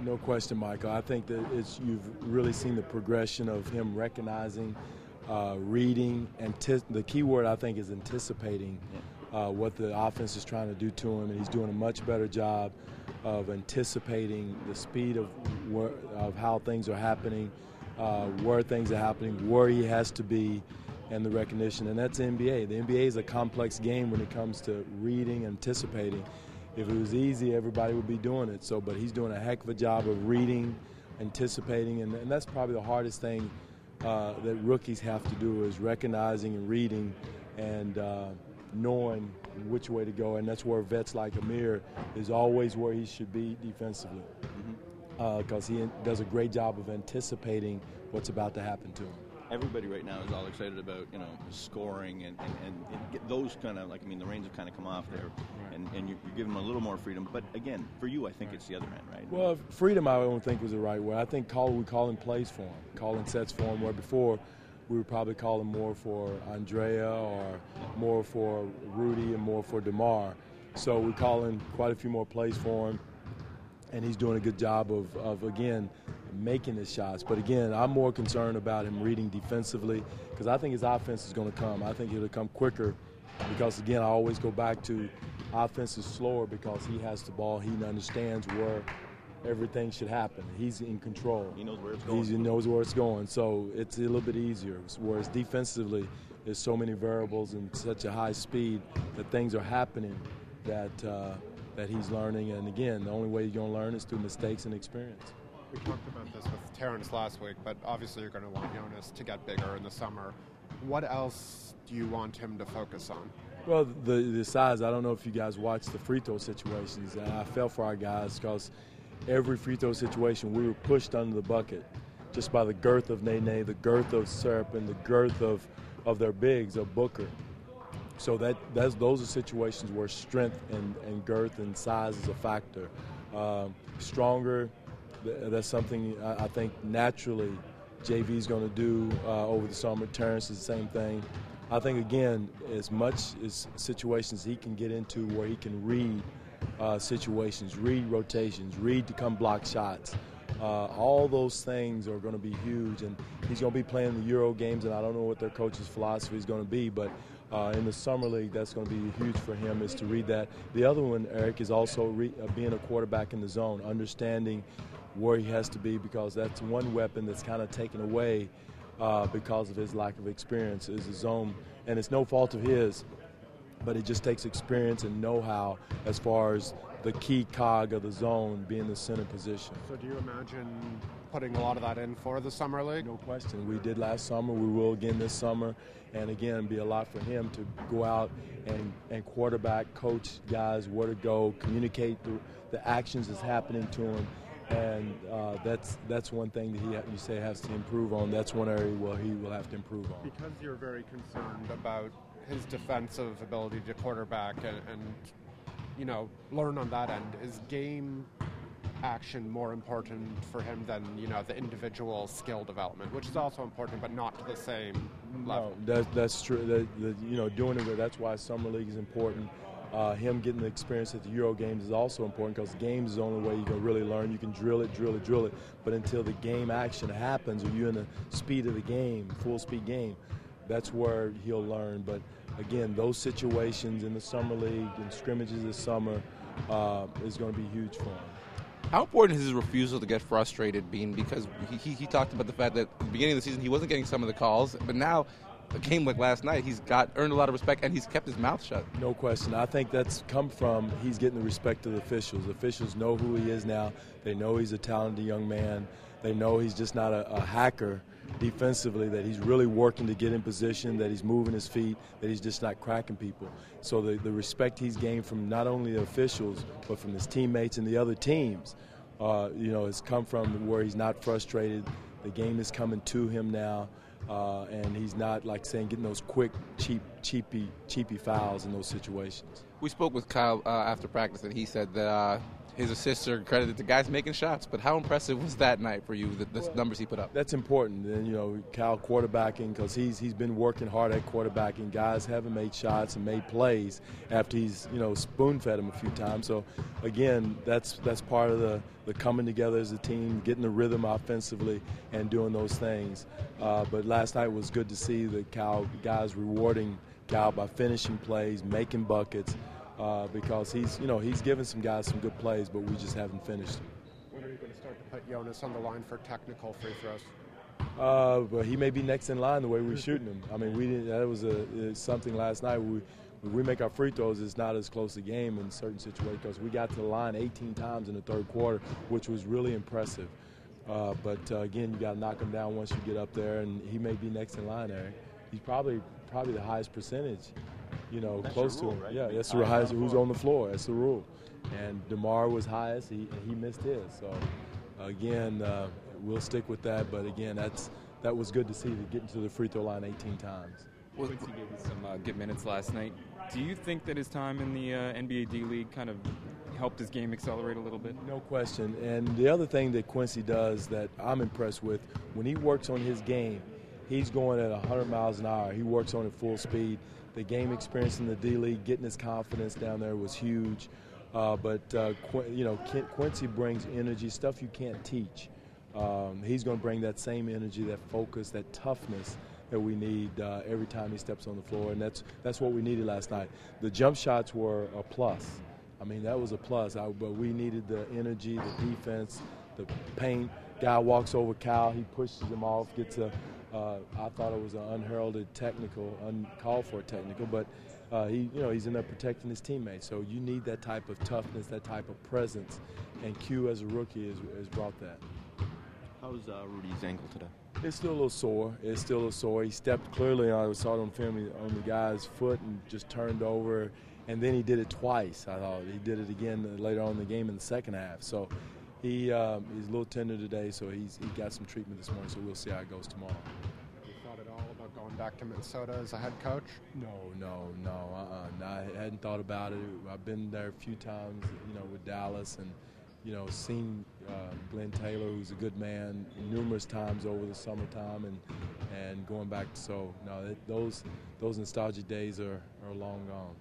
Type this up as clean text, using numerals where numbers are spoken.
No question, Michael. I think that you've really seen the progression of him recognizing, reading, and the key word I think is anticipating what the offense is trying to do to him, and he's doing a much better job of anticipating the speed of how things are happening, where things are happening, where he has to be, and the recognition. And that's the NBA. The NBA is a complex game when it comes to reading, anticipating. If it was easy, everybody would be doing it. But he's doing a heck of a job of reading, anticipating, and that's probably the hardest thing that rookies have to do is recognizing and reading and knowing which way to go. And that's where vets like Amir is always where he should be defensively, because he does a great job of anticipating what's about to happen to him. Everybody right now is all excited about, scoring and get those kind of, the reins have kind of come off there, right. and you're giving them a little more freedom. But again, for you, I think it's the other end, right? Well, freedom I don't think was the right word. I think we calling plays for him, calling sets for him, where before we would probably call him more for Andrea or more for Rudy and more for DeMar. So we're calling quite a few more plays for him, and he's doing a good job of again, making his shots. But again, I'm more concerned about him reading defensively because I think his offense is going to come. I think it'll come quicker because, again, I always go back to offense is slower because he has the ball. He understands where everything should happen. He's in control. He knows where it's going. He knows where it's going. So it's a little bit easier, whereas defensively there's so many variables and such a high speed that things are happening that he's learning. And, again, the only way you're going to learn is through mistakes and experience. We talked about this with Terrence last week, but obviously you're going to want Jonas to get bigger in the summer. What else do you want him to focus on? Well, the size. I don't know if you guys watched the free throw situations. And I felt for our guys because every free throw situation we were pushed under the bucket just by the girth of Nene, the girth of Serp, and the girth of their bigs, of Booker. So those are situations where strength and girth and size is a factor. Stronger. That's something I think naturally JV's going to do over the summer. Terrence is the same thing. I think, again, as much as situations he can get into where he can read situations, read rotations, read to come block shots, all those things are going to be huge. And he's going to be playing the Euro games, and I don't know what their coach's philosophy is going to be, but in the summer league, that's going to be huge for him is to read that. The other one, Eric, is also being a quarterback in the zone, understanding where he has to be, because that's one weapon that's kind of taken away because of his lack of experience is his zone. And it's no fault of his, but it just takes experience and know-how as far as the key cog of the zone being the center position. So do you imagine putting a lot of that in for the summer league? No question. We did last summer. We will again this summer. And again, be a lot for him to go out and quarterback, coach guys where to go, communicate the actions that's happening to him. And that's one thing that you say has to improve on. That's one area where he will have to improve on. Because you're very concerned about his defensive ability to quarterback and learn on that end, is game action more important for him than the individual skill development, which is also important, but not to the same level? No, that's true. Doing it. That's why summer league is important. Him getting the experience at the Euro games is also important because games is the only way you can really learn. You can drill it, but until the game action happens or you're in the speed of the game, full speed game, that's where he'll learn. But again, those situations in the summer league and scrimmages this summer is going to be huge for him. How important is his refusal to get frustrated, Bean? Because he talked about the fact that at the beginning of the season he wasn't getting some of the calls, but now a game like last night, he's earned a lot of respect, and he's kept his mouth shut. No question. I think that's come from he's getting the respect of the officials. The officials know who he is now. They know he's a talented young man. They know he's just not a hacker defensively, that he's really working to get in position, that he's moving his feet, that he's just not cracking people. So the respect he's gained from not only the officials, but from his teammates and the other teams, has come from where he's not frustrated. The game is coming to him now. And he's not, getting those quick, cheapy fouls in those situations. We spoke with Kyle after practice, and he said that his assists are credited to guys making shots. But how impressive was that night for you, the numbers he put up? That's important. And, Cal quarterbacking, because he's been working hard at quarterbacking. Guys haven't made shots and made plays after he's, spoon-fed them a few times. So, again, that's part of the coming together as a team, getting the rhythm offensively and doing those things. But last night was good to see the Cal guys rewarding Cal by finishing plays, making buckets, because he's given some guys some good plays, but we just haven't finished them. When are you going to start to put Jonas on the line for technical free throws? But he may be next in line the way we're shooting him. I mean, that was something last night. When we make our free throws, it's not as close a game in certain situations because we got to the line 18 times in the third quarter, which was really impressive. But again, you got to knock him down once you get up there, and he may be next in line, Eric. He's probably the highest percentage, That's close the to rule, him. right? Yeah, that's the highest. Who's on the floor? That's the rule. And DeMar was highest. He missed his. So again, we'll stick with that. But again, that was good to see, to get into the free throw line 18 times. Quincy gave you some good minutes last night. Do you think that his time in the NBA D-League kind of helped his game accelerate a little bit? No question. And the other thing that Quincy does that I'm impressed with, when he works on his game, he's going at 100 miles an hour. He works on it full speed. The game experience in the D-League, getting his confidence down there was huge. Quincy brings energy, stuff you can't teach. He's going to bring that same energy, that focus, that toughness that we need every time he steps on the floor, and that's what we needed last night. The jump shots were a plus. I mean, that was a plus, but we needed the energy, the defense, the paint. Guy walks over Cal, he pushes him off, gets I thought it was an unheralded technical, uncalled for technical, but he's in there protecting his teammates. So you need that type of toughness, that type of presence, and Q as a rookie has brought that. How's Rudy's ankle today? It's still a little sore. He stepped clearly, I saw it on film, on the guy's foot and just turned over, and then he did it twice. I thought he did it again later on in the game in the second half. So he's a little tender today, so he got some treatment this morning, so we'll see how it goes tomorrow. Have you thought at all about going back to Minnesota as a head coach? No. I hadn't thought about it. I've been there a few times, with Dallas, and seen Glenn Taylor, who's a good man, numerous times over the summertime, and going back. So no, those nostalgic days are long gone.